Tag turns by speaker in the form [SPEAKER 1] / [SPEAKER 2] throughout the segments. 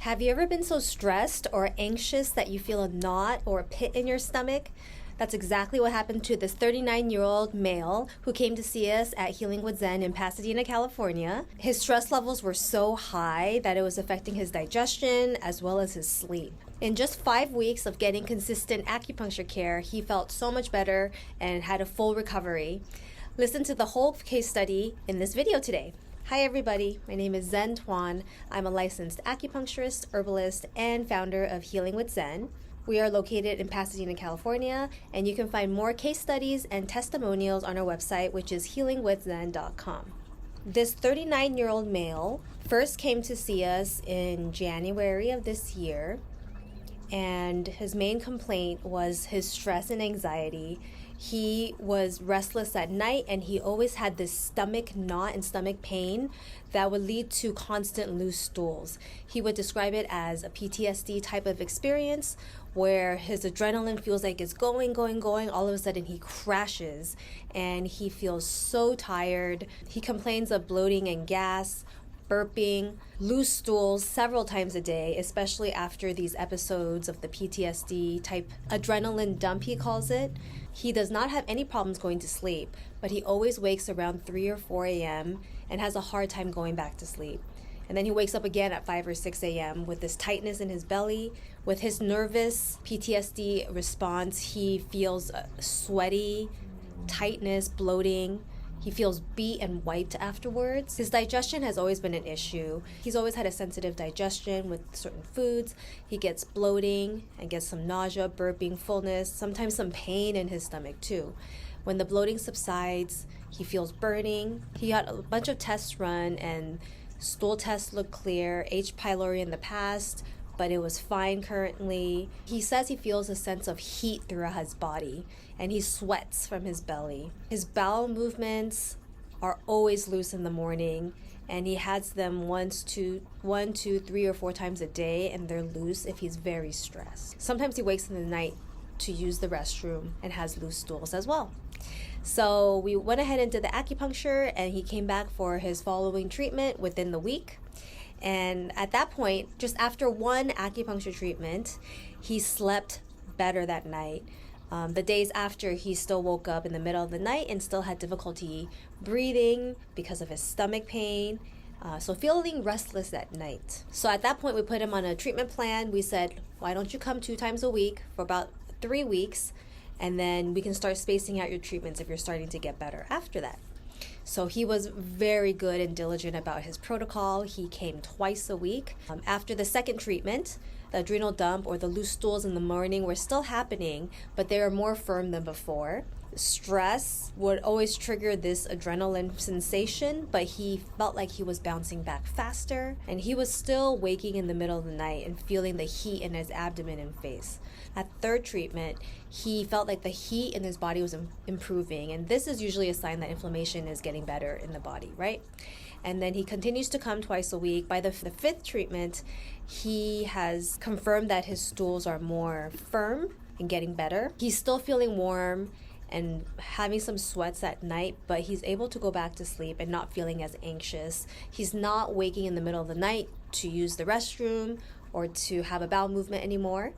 [SPEAKER 1] Have you ever been so stressed or anxious that you feel a knot or a pit in your stomach? That's exactly what happened to this 39-year-old male who came to see us at Healing with Zen in Pasadena, California. His stress levels were so high that it was affecting his digestion as well as his sleep. In just 5 weeks of getting consistent acupuncture care, he felt so much better and had a full recovery. Listen to the whole case study in this video today. Hi everybody, my name is Zen Tuan. I'm a licensed acupuncturist, herbalist, and founder of Healing with Zen. We are located in Pasadena, California, and you can find more case studies and testimonials on our website, which is healingwithzen.com. This 39-year-old male first came to see us in January of this year, and his main complaint was his stress and anxiety. He was restless at night, and he always had this stomach knot and stomach pain that would lead to constant loose stools. He would describe it as a PTSD type of experience where his adrenaline feels like it's going. All of a sudden he crashes and he feels so tired. He complains of bloating and gas, burping, loose stools several times a day, especially after these episodes of the PTSD type adrenaline dump, he calls it. He does not have any problems going to sleep, but he always wakes around 3 or 4 a.m. and has a hard time going back to sleep. And then he wakes up again at 5 or 6 a.m. with this tightness in his belly. With his nervous PTSD response, he feels sweaty, tightness, bloating. He feels beat and wiped afterwards. His digestion has always been an issue. He's always had a sensitive digestion with certain foods. He gets bloating and gets some nausea, burping, fullness, sometimes some pain in his stomach too. When the bloating subsides, he feels burning. He had a bunch of tests run and stool tests look clear, H. pylori in the past, but it was fine currently. He says he feels a sense of heat throughout his body, and he sweats from his belly. His bowel movements are always loose in the morning, and he has them 1, 2, 3, or 4 times a day, and they're loose if he's very stressed. Sometimes he wakes in the night to use the restroom and has loose stools as well. So we went ahead and did the acupuncture, and he came back for his following treatment within the week. And at that point, just after one acupuncture treatment, he slept better that night. The days after, he still woke up in the middle of the night and still had difficulty breathing because of his stomach pain. So feeling restless at night. So at that point, we put him on a treatment plan. We said, why don't you come 2 times a week for about 3 weeks, and then we can start spacing out your treatments if you're starting to get better after that. So he was very good and diligent about his protocol. He came twice a week. After the second treatment, the adrenal dump or the loose stools in the morning were still happening, but they were more firm than before. Stress would always trigger this adrenaline sensation, but he felt like he was bouncing back faster, and he was still waking in the middle of the night and feeling the heat in his abdomen and face. At third treatment, he felt like the heat in his body was improving, and this is usually a sign that inflammation is getting better in the body, right? And then he continues to come twice a week. By the 5th treatment, he has confirmed that his stools are more firm and getting better. He's still feeling warm and having some sweats at night, but he's able to go back to sleep and not feeling as anxious. He's not waking in the middle of the night to use the restroom or to have a bowel movement anymore.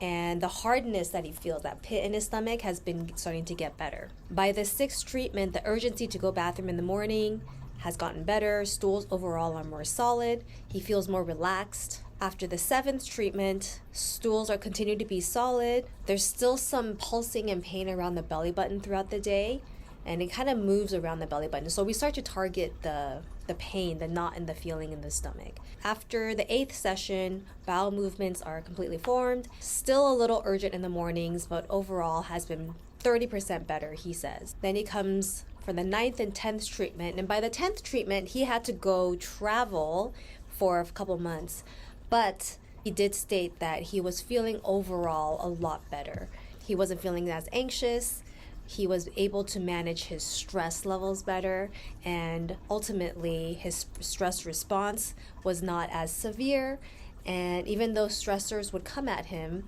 [SPEAKER 1] And the hardness that he feels, that pit in his stomach, has been starting to get better. By the 6th treatment, the urgency to go bathroom in the morning has gotten better. Stools overall are more solid. He feels more relaxed. After the 7th treatment, stools are continuing to be solid. There's still some pulsing and pain around the belly button throughout the day, and it kind of moves around the belly button. So we start to target the pain, the knot and the feeling in the stomach. After the 8th session, bowel movements are completely formed. Still a little urgent in the mornings, but overall has been 30% better, he says. Then he comes for the 9th and 10th treatment, and by the 10th treatment, he had to go travel for a couple months. But he did state that he was feeling overall a lot better. He wasn't feeling as anxious. He was able to manage his stress levels better, and ultimately his stress response was not as severe. And even though stressors would come at him,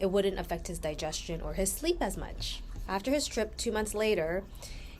[SPEAKER 1] it wouldn't affect his digestion or his sleep as much. After his trip 2 months later,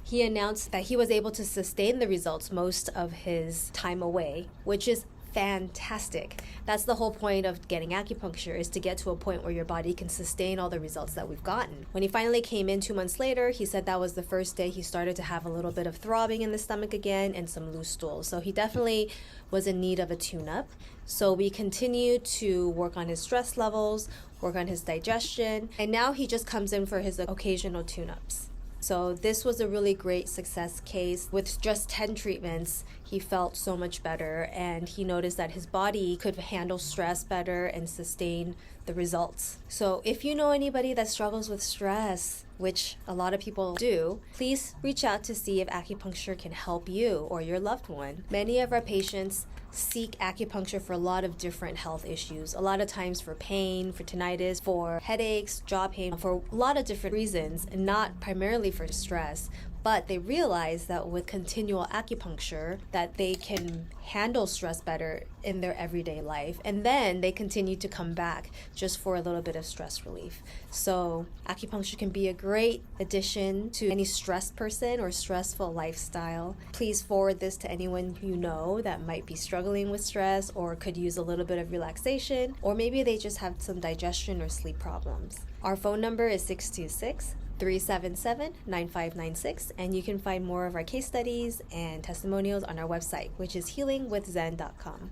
[SPEAKER 1] he announced that he was able to sustain the results most of his time away, which is fantastic. That's the whole point of getting acupuncture, is to get to a point where your body can sustain all the results that we've gotten. When he finally came in 2 months later, he said that was the first day he started to have a little bit of throbbing in the stomach again and some loose stools. So he definitely was in need of a tune-up. So we continued to work on his stress levels, work on his digestion, and now he just comes in for his occasional tune-ups. So this was a really great success case. With just 10 treatments, he felt so much better, and he noticed that his body could handle stress better and sustain the results. So if you know anybody that struggles with stress, which a lot of people do, please reach out to see if acupuncture can help you or your loved one. Many of our patients seek acupuncture for a lot of different health issues, a lot of times for pain, for tinnitus, for headaches, jaw pain, for a lot of different reasons, and not primarily for stress. But they realize that with continual acupuncture that they can handle stress better in their everyday life, and then they continue to come back just for a little bit of stress relief. So acupuncture can be a great addition to any stressed person or stressful lifestyle. Please forward this to anyone you know that might be struggling with stress or could use a little bit of relaxation, or maybe they just have some digestion or sleep problems. Our phone number is 626-377-9596, and you can find more of our case studies and testimonials on our website, which is healingwithzen.com.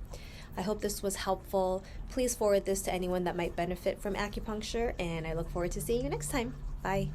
[SPEAKER 1] I hope this was helpful. Please forward this to anyone that might benefit from acupuncture, and I look forward to seeing you next time. Bye.